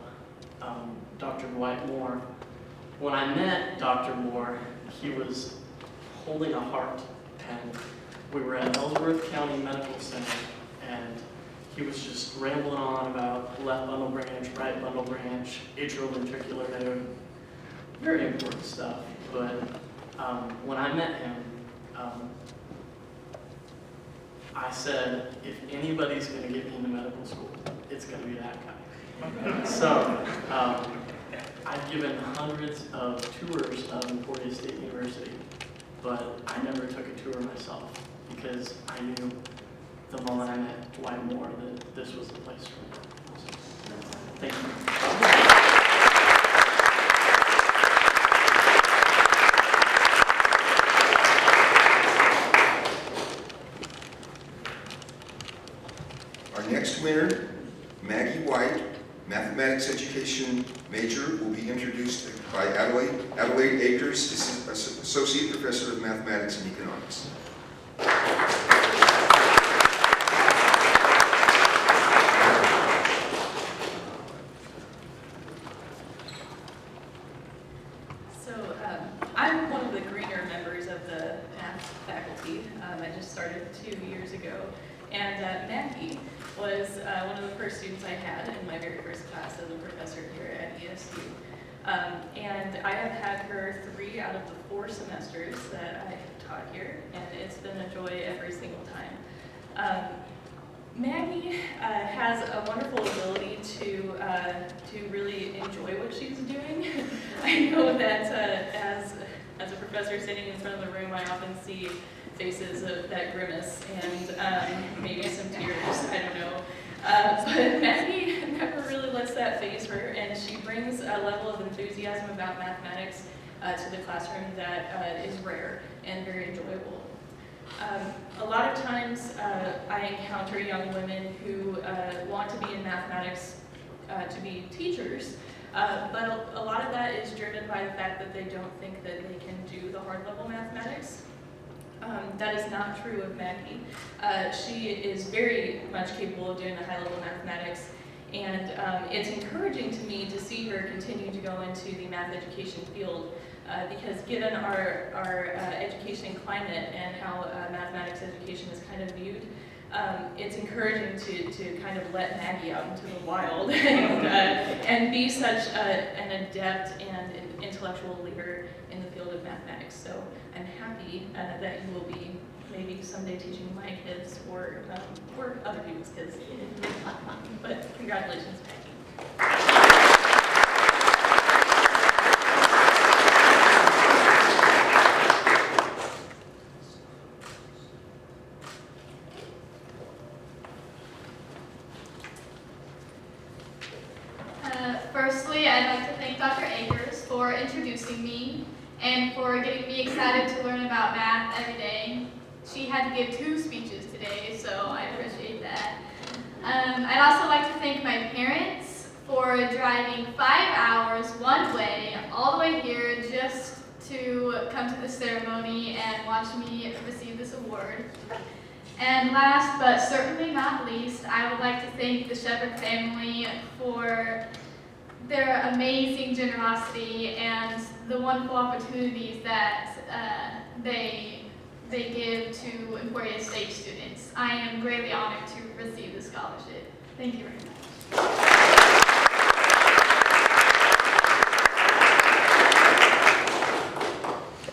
Dr. Dwight Moore. When I met Dr. Moore, he was holding a heart, and we were at Ellsworth County Medical Center, and he was just rambling on about left bundle branch, right bundle branch, atrioventricular node, very important stuff. But when I met him, I said, if anybody's going to get me into medical school, it's going to be that guy. So I've given hundreds of tours of Emporia State University, but I never took a tour myself because I knew the moment I met Dwight Moore that this was the place for me. So, thank you. Our next winner, Maggie White, mathematics education major, will be introduced by Adelaide Akers, Associate Professor of Mathematics and Economics. I'm one of the greener members of the math faculty. I just started 2 years ago, and Maggie was one of the first students I had in my very first class as a professor here at ESU. And I have had her 3 out of the 4 semesters that I have taught here, and it's been a joy every single time. Maggie has a wonderful ability to really enjoy what she's doing. I know that as a professor sitting in front of the room, I often see faces of that grimace and maybe some tears, I don't know. But Maggie never really lets that faze her, and she brings a level of enthusiasm about mathematics to the classroom that is rare and very enjoyable. A lot of times I encounter young women who want to be in mathematics to be teachers, but a lot of that is driven by the fact that they don't think that they can do the hard level mathematics. That is not true of Maggie. She is very much capable of doing the high level mathematics, and it's encouraging to me to see her continue to go into the math education field. Because given our education climate and how mathematics education is kind of viewed, it's encouraging to kind of let Maggie out into the wild and be such an adept and an intellectual leader in the field of mathematics. So I'm happy that you will be maybe someday teaching my kids or other people's kids. But congratulations, Maggie. Firstly, I'd like to thank Dr. Akers for introducing me and for getting me excited to learn about math every day. She had to give 2 speeches today, so I appreciate that. I'd also like to thank my parents for driving 5 hours one way, all the way here, just to come to this ceremony and watch me receive this award. And last but certainly not least, I would like to thank the Shepherd family for their amazing generosity and the wonderful opportunities that they give to Emporia State students. I am greatly honored to receive this scholarship. Thank you very much.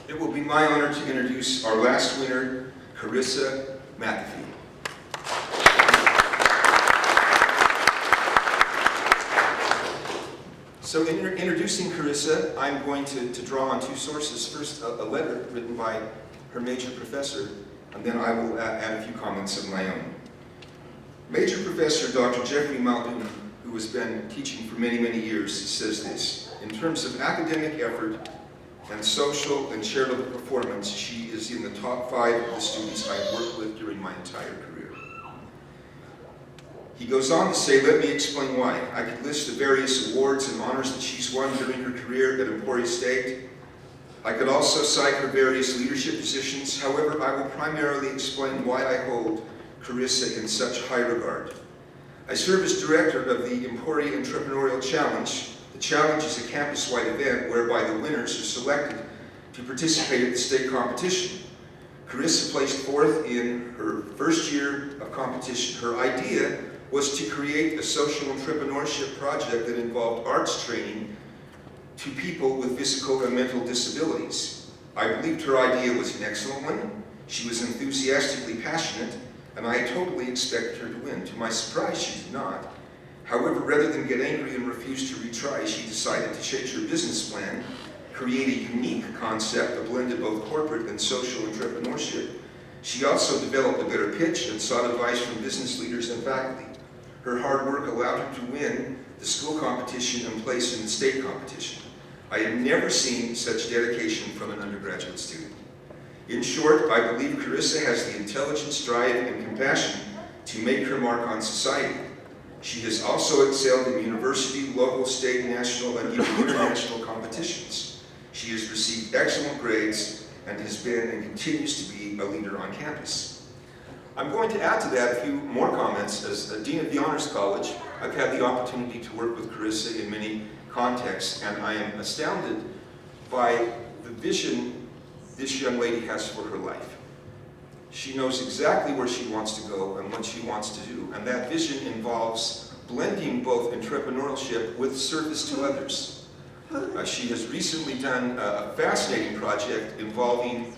It will be my honor to introduce our last winner, Carissa Mcafee. So in introducing Carissa, I'm going to draw on 2 sources. First, a letter written by her major professor, and then I will add a few comments of my own. Major Professor Dr. Jeffrey Muldoon, who has been teaching for many, many years, says this: in terms of academic effort and social and charitable performance, she is in the top 5 of the students I've worked with during my entire career. He goes on to say, let me explain why. I could list the various awards and honors that she's won during her career at Emporia State. I could also cite her various leadership positions. However, I will primarily explain why I hold Carissa in such high regard. I serve as director of the Emporia Entrepreneurial Challenge. The challenge is a campus-wide event whereby the winners are selected to participate at the state competition. Carissa placed 4th in her first year of competition. Her idea was to create a social entrepreneurship project that involved arts training to people with physical and mental disabilities. I believed her idea was an excellent one. She was enthusiastically passionate, and I totally expected her to win. To my surprise, she did not. However, rather than get angry and refuse to retry, she decided to change her business plan, create a unique concept that blended both corporate and social entrepreneurship. She also developed a better pitch and sought advice from business leaders and faculty. Her hard work allowed her to win the school competition and place in the state competition. I have never seen such dedication from an undergraduate student. In short, I believe Carissa has the intelligence, drive, and compassion to make her mark on society. She has also excelled in university, local, state, national, and even international competitions. She has received excellent grades and has been and continues to be a leader on campus. I'm going to add to that a few more comments. As a Dean of the Honors College, I've had the opportunity to work with Carissa in many contexts, and I am astounded by the vision this young lady has for her life. She knows exactly where she wants to go and what she wants to do, and that vision involves blending both entrepreneurship with service to others. She has recently done a fascinating project involving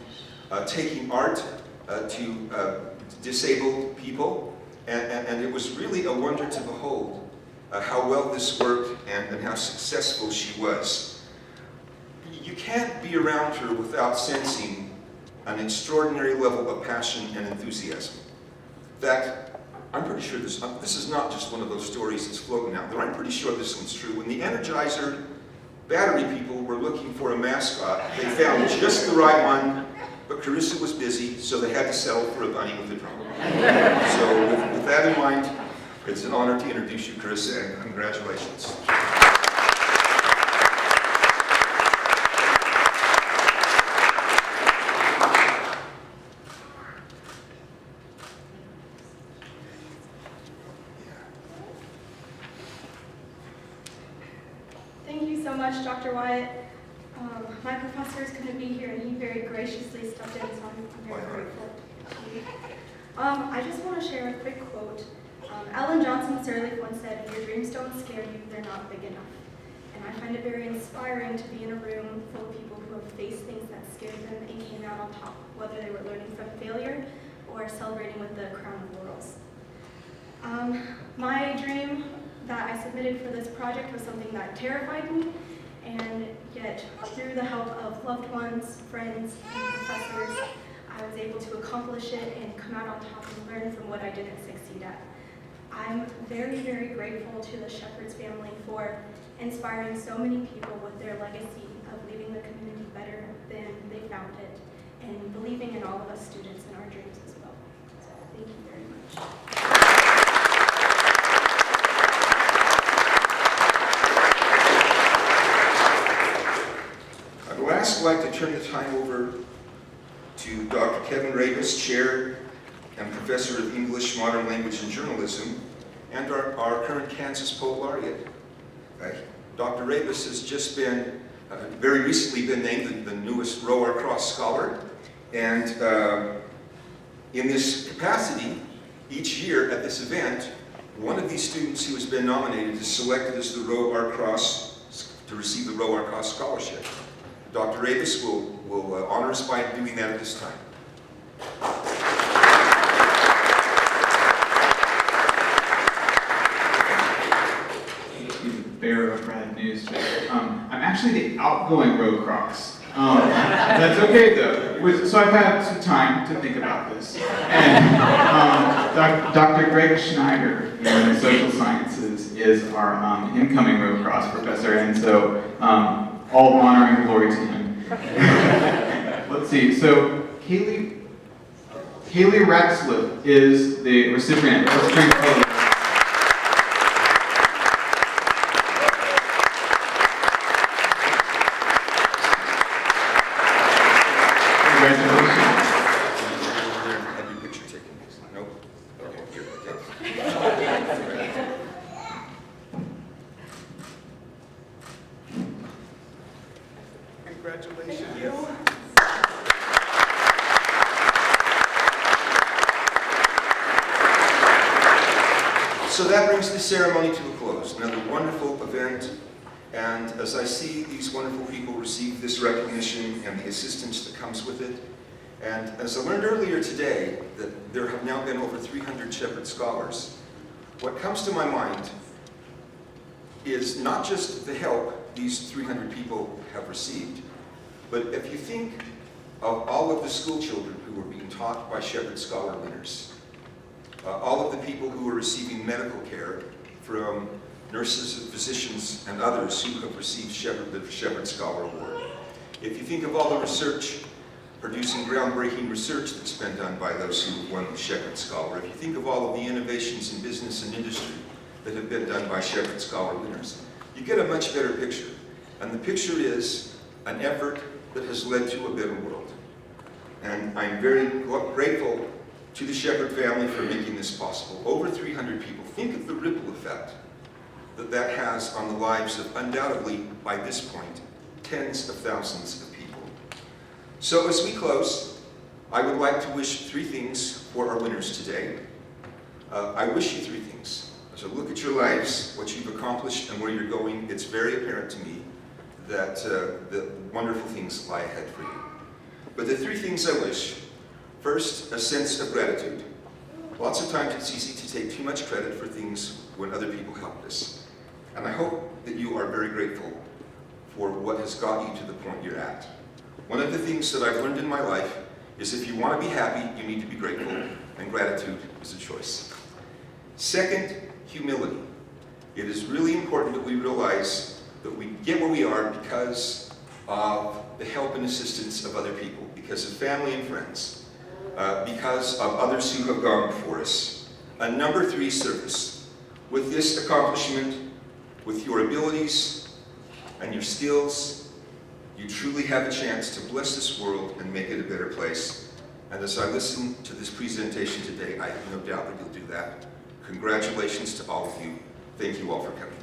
taking art to disabled people, and it was really a wonder to behold how well this worked and how successful she was. You can't be around her without sensing an extraordinary level of passion and enthusiasm. In fact, I'm pretty sure this is not just one of those stories that's floating out there. I'm pretty sure this one's true. When the Energizer battery people were looking for a mascot, they found just the right one, but Carissa was busy, so they had to settle for a bunny with a drum. So with that in mind, it's an honor to introduce you, Carissa, and congratulations. Thank you so much, Dr. White. My professors couldn't be here, and he very graciously stepped in, so I'm very grateful. I just want to share a quick quote. Ellen Johnson Sirleaf once said, "Your dreams don't scare you, they're not big enough." And I find it very inspiring to be in a room full of people who have faced things that scared them and came out on top, whether they were learning from failure or celebrating with the crown of laurels. My dream that I submitted for this project was something that terrified me, and yet through the help of loved ones, friends, and professors, I was able to accomplish it and come out on top and learn from what I didn't succeed at. I'm very, very grateful to the Shepherd's family for inspiring so many people with their legacy of leaving the community better than they found it, and believing in all of us students and our dreams as well. So thank you very much. I'd last like to turn the time over to Dr. Kevin Rabus, Chair and Professor of English, Modern Language, and Journalism, and our current Kansas Poet Laureate. Dr. Rabus has just been, very recently been named the newest Row Our Cross Scholar, and in this capacity, each year at this event, one of these students who has been nominated is selected as the Row Our Cross, to receive the Row Our Cross Scholarship. Dr. Rabus will honor us by doing that at this time. Bearer of bad news today. I'm actually the outgoing Row Cross. That's okay though. So I've had some time to think about this. And Dr. Greg Schneider in social sciences is our incoming Row Cross professor, and so all honor and glory to him. Let's see. So Kaylee Ratzliff is the recipient. Let's bring Kaylee. So that brings the ceremony to a close. Another wonderful event, and as I see these wonderful people receive this recognition and the assistance that comes with it, and as I learned earlier today that there have now been over 300 Shepherd Scholars, what comes to my mind is not just the help these 300 people have received, but if you think of all of the school children who were being taught by Shepherd Scholar winners, all of the people who are receiving medical care from nurses and physicians and others who have received the Shepherd Scholar Award. If you think of all the research, producing groundbreaking research that's been done by those who have won the Shepherd Scholar, if you think of all of the innovations in business and industry that have been done by Shepherd Scholar winners, you get a much better picture. And the picture is an effort that has led to a better world. And I'm very grateful to the Shepherd family for making this possible. Over 300 people. Think of the ripple effect that has on the lives of, undoubtedly, by this point, tens of thousands of people. So as we close, I would like to wish three things for our winners today. I wish you three things. As I look at your lives, what you've accomplished and where you're going, it's very apparent to me that the wonderful things lie ahead for you. But the three things I wish: first, a sense of gratitude. Lots of times it's easy to take too much credit for things when other people helped us. And I hope that you are very grateful for what has got you to the point you're at. One of the things that I've learned in my life is if you want to be happy, you need to be grateful, and gratitude is a choice. Second, humility. It is really important that we realize that we get where we are because of the help and assistance of other people, because of family and friends, because of others who have gone before us. And number three, service. With this accomplishment, with your abilities and your skills, you truly have a chance to bless this world and make it a better place. And as I listen to this presentation today, I have no doubt that you'll do that. Congratulations to all of you. Thank you all for coming.